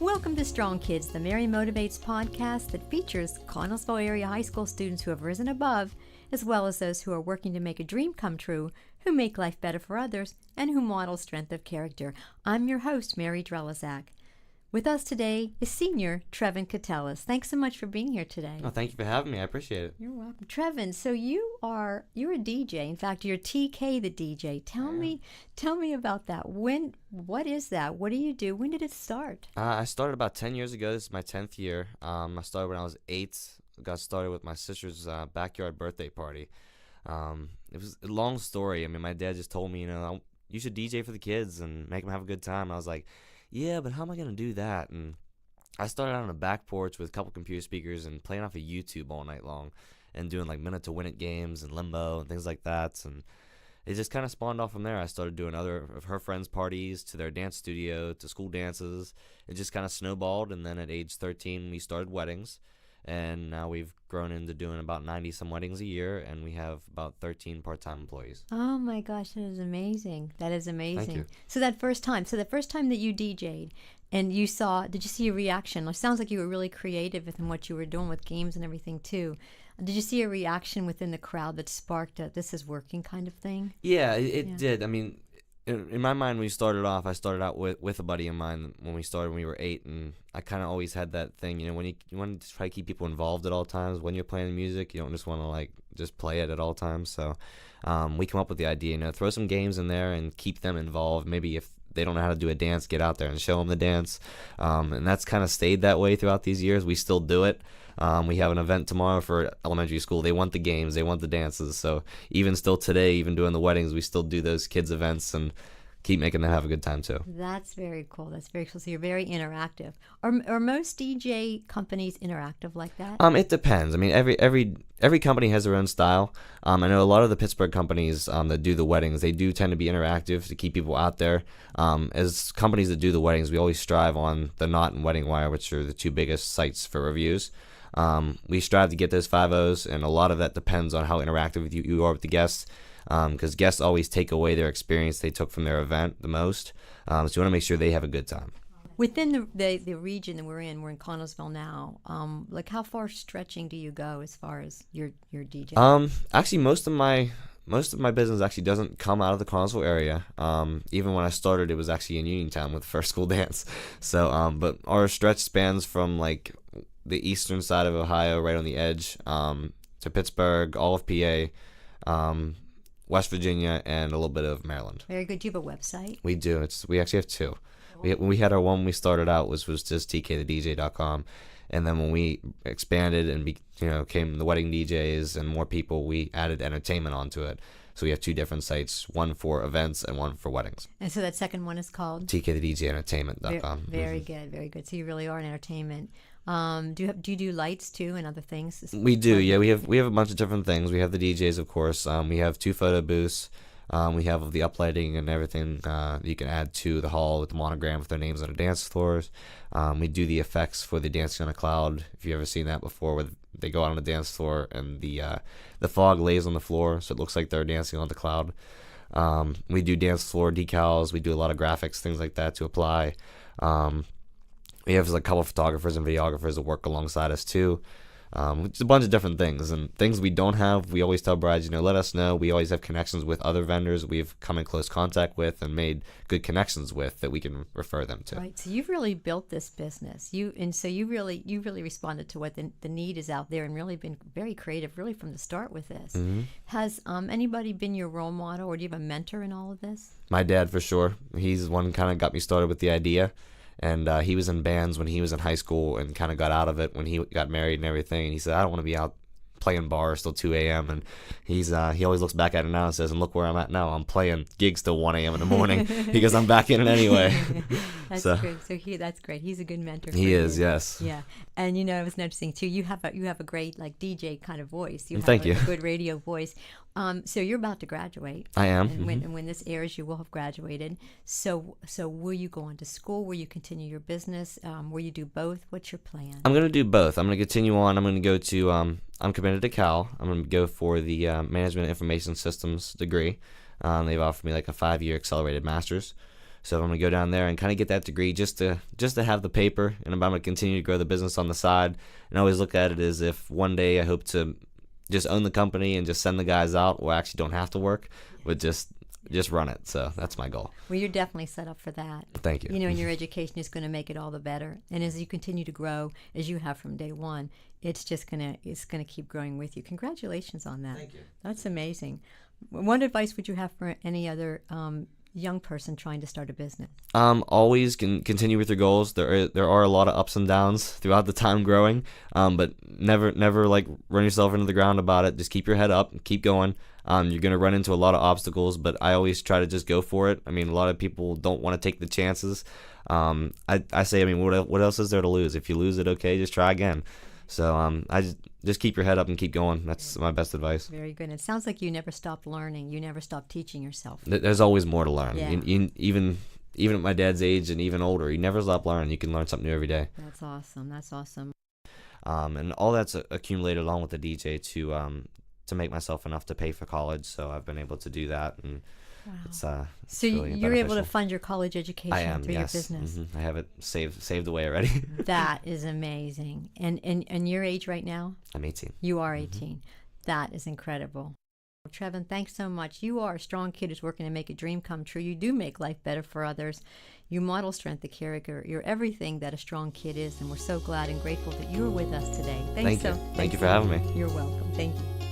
Welcome to Strong Kids, the Mary Motivates podcast that features Connellsville area high school students who have risen above, as well as those who are working to make a dream come true, who make life better for others, and who model strength of character. I'm your host, Mary Drelizak. With us today is senior Trevin Keteles. Thanks so much for being here today. Oh, thank you for having me. I appreciate it. You're welcome. Trevin, so you're a DJ. In fact, you're TK the DJ. Tell me about that. What is that? What do you do? When did it start? I started about 10 years ago. This is my 10th year. I started when I was 8. Got started with my sister's backyard birthday party. It was a long story. I mean, my dad just told me, you should DJ for the kids and make them have a good time. I was like, yeah, but how am I going to do that? And I started out on a back porch with a couple computer speakers and playing off of YouTube all night long and doing like minute to win it games and limbo and things like that. And it just kind of spawned off from there. I started doing other of her friends' parties to their dance studio to school dances. It just kind of snowballed. And then at age 13, we started weddings. And now we've grown into doing about 90-some weddings a year, and we have about 13 part-time employees. Oh my gosh, that is amazing. That is amazing. Thank you. So the first time that you DJ'd and did you see a reaction? It sounds like you were really creative in what you were doing with games and everything too. Did you see a reaction within the crowd that sparked a this is working kind of thing? Yeah, it did. I mean, in my mind, when we started off, I started out with a buddy of mine when we were 8, and I kind of always had that thing, when you want to try to keep people involved at all times. When you're playing music, you don't just want to just play it at all times. So we come up with the idea, throw some games in there and keep them involved. Maybe if they don't know how to do a dance, get out there and show them the dance. And that's kind of stayed that way throughout these years. We still do it. We have an event tomorrow for elementary school. They want the games, they want the dances. So even still today, even doing the weddings, we still do those kids events and keep making them have a good time too. That's very cool. So you're very interactive. Are most DJ companies interactive like that? It depends. I mean, every company has their own style. I know a lot of the Pittsburgh companies that do the weddings, they do tend to be interactive to keep people out there. As companies that do the weddings, we always strive on the Knot and Wedding Wire, which are the two biggest sites for reviews. We strive to get those 5.0s, and a lot of that depends on how interactive you are with the guests, because guests always take away their experience they took from their event the most. So you want to make sure they have a good time. Within the region that we're in Connellsville now, how far stretching do you go as far as your DJ? Actually, most of my business actually doesn't come out of the Connellsville area. Even when I started, it was actually in Uniontown with the first school dance. So, but our stretch spans from the eastern side of Ohio, right on the edge, to Pittsburgh, all of PA, West Virginia, and a little bit of Maryland. Very good. Do you have a website? We do. We actually have 2. When we had our one, we started out was just tkthedj.com, and then when we expanded and became the wedding DJs and more people, we added entertainment onto it. So we have 2 different sites, one for events and one for weddings. And so that second one is called tkthedjentertainment.com. Very good, very good. So you really are an entertainment. Do you do lights too and other things? We do, yeah. We have a bunch of different things. We have the DJs, of course. We have 2 photo booths. We have the uplighting and everything you can add to the hall with the monogram with their names on the dance floors. We do the effects for the Dancing on a Cloud. If you've ever seen that before, where they go out on the dance floor and the fog lays on the floor, so it looks like they're dancing on the cloud. We do dance floor decals. We do a lot of graphics, things like that to apply. We have a couple of photographers and videographers that work alongside us too. It's a bunch of different things, and things we don't have, we always tell brides, let us know. We always have connections with other vendors we've come in close contact with and made good connections with that we can refer them to. Right. So you've really built this business. You really responded to what the need is out there and really been very creative, really from the start with this. Mm-hmm. Has anybody been your role model, or do you have a mentor in all of this? My dad, for sure. He's the one who kind of got me started with the idea. And he was in bands when he was in high school and kind of got out of it when he got married and everything. And he said, I don't want to be out playing bars till 2 a.m. And he always looks back at it now and says, and look where I'm at now. I'm playing gigs till 1 a.m. in the morning because I'm back in it anyway. That's good. So that's great. He's a good mentor. He is, yes. Yeah. And I was noticing too, you have a great DJ kind of voice. Thank you. A good radio voice. So you're about to graduate. I am. And when this airs, you will have graduated. So will you go on to school? Will you continue your business? Will you do both? What's your plan? I'm going to do both. I'm going to continue on. I'm going to go to, I'm committed to Cal. I'm going to go for the Management Information Systems degree. They've offered me a 5-year accelerated master's. So I'm going to go down there and kind of get that degree just to have the paper, and I'm going to continue to grow the business on the side. And I always look at it as if one day I hope to just own the company and just send the guys out, or actually don't have to work, but just run it. So that's my goal. Well, you're definitely set up for that. Thank you. You know, and your education is going to make it all the better. And as you continue to grow, as you have from day one, it's going to keep growing with you. Congratulations on that. Thank you. That's amazing. What advice would you have for any other young person trying to start a business? Always continue with your goals. There are a lot of ups and downs throughout the time growing, but never like run yourself into the ground about it. Just keep your head up, keep going. You're gonna run into a lot of obstacles, but I always try to just go for it. I mean, a lot of people don't want to take the chances. I say, I mean, what else is there to lose? If you lose it, okay, just try again. So I just keep your head up and keep going. That's my best advice. Very good. It sounds like you never stopped learning. You never stopped teaching yourself. There's always more to learn. Yeah. Even at my dad's age and even older, you never stop learning. You can learn something new every day. That's awesome. That's awesome. And all that's accumulated along with the DJ to make myself enough to pay for college. So I've been able to do that, and Wow. it's So really you're able to beneficial. fund your college education I am, through yes. your business. I have it saved away already. That is amazing. And your age right now? I'm 18. You are 18. That is incredible. Trevin, thanks so much. You are a strong kid who's working to make a dream come true. You do make life better for others. You model strength to character. You're everything that a strong kid is, and we're so glad and grateful that you were with us today. Thank you for having me. You're welcome. Thank you.